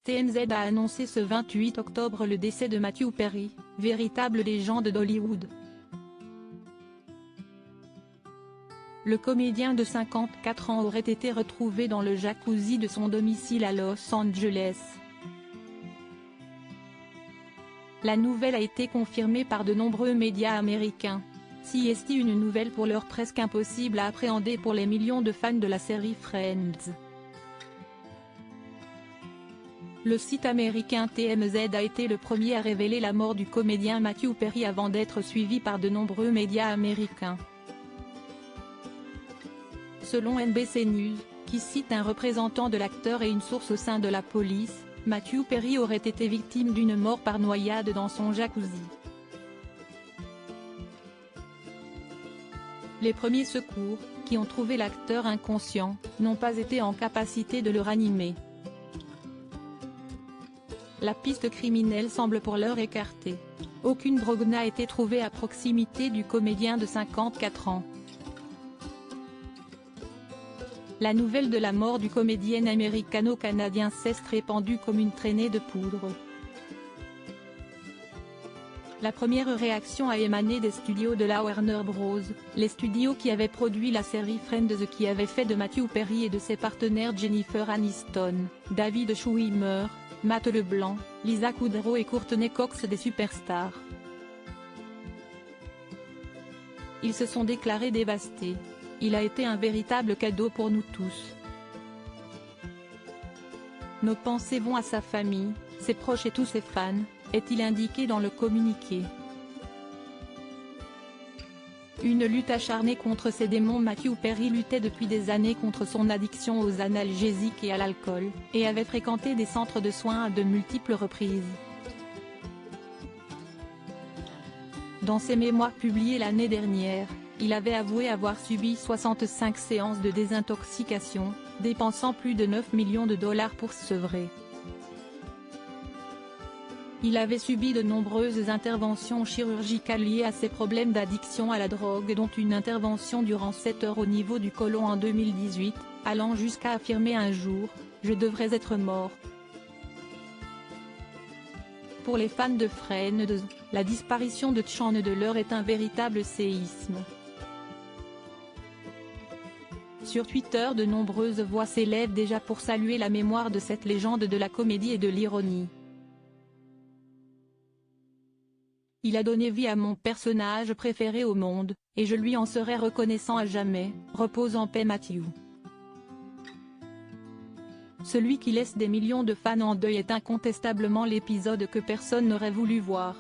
TMZ a annoncé ce 28 octobre le décès de Matthew Perry, véritable légende d'Hollywood. Le comédien de 54 ans aurait été retrouvé dans le jacuzzi de son domicile à Los Angeles. La nouvelle a été confirmée par de nombreux médias américains. C'est une nouvelle pour l'heure presque impossible à appréhender pour les millions de fans de la série Friends. Le site américain TMZ a été le premier à révéler la mort du comédien Matthew Perry avant d'être suivi par de nombreux médias américains. Selon NBC News, qui cite un représentant de l'acteur et une source au sein de la police, Matthew Perry aurait été victime d'une mort par noyade dans son jacuzzi. Les premiers secours, qui ont trouvé l'acteur inconscient, n'ont pas été en capacité de le ranimer. La piste criminelle semble pour l'heure écartée. Aucune drogue n'a été trouvée à proximité du comédien de 54 ans. La nouvelle de la mort du comédien américano-canadien s'est répandue comme une traînée de poudre. La première réaction a émané des studios de la Warner Bros., les studios qui avaient produit la série Friends qui avait fait de Matthew Perry et de ses partenaires Jennifer Aniston, David Schwimmer, Matt LeBlanc, Lisa Kudrow et Courtney Cox des superstars. Ils se sont déclarés dévastés. Il a été un véritable cadeau pour nous tous. Nos pensées vont à sa famille, ses proches et tous ses fans, est-il indiqué dans le communiqué. Une lutte acharnée contre ses démons. Matthew Perry luttait depuis des années contre son addiction aux analgésiques et à l'alcool, et avait fréquenté des centres de soins à de multiples reprises. Dans ses mémoires publiés l'année dernière, il avait avoué avoir subi 65 séances de désintoxication, dépensant plus de 9 millions de dollars pour se sevrer. Il avait subi de nombreuses interventions chirurgicales liées à ses problèmes d'addiction à la drogue, dont une intervention durant 7 heures au niveau du côlon en 2018, allant jusqu'à affirmer un jour « Je devrais être mort ». Pour les fans de Friends, la disparition de Chandler est un véritable séisme. Sur Twitter, de nombreuses voix s'élèvent déjà pour saluer la mémoire de cette légende de la comédie et de l'ironie. Il a donné vie à mon personnage préféré au monde, et je lui en serai reconnaissant à jamais, repose en paix Matthew. Celui qui laisse des millions de fans en deuil est incontestablement l'épisode que personne n'aurait voulu voir.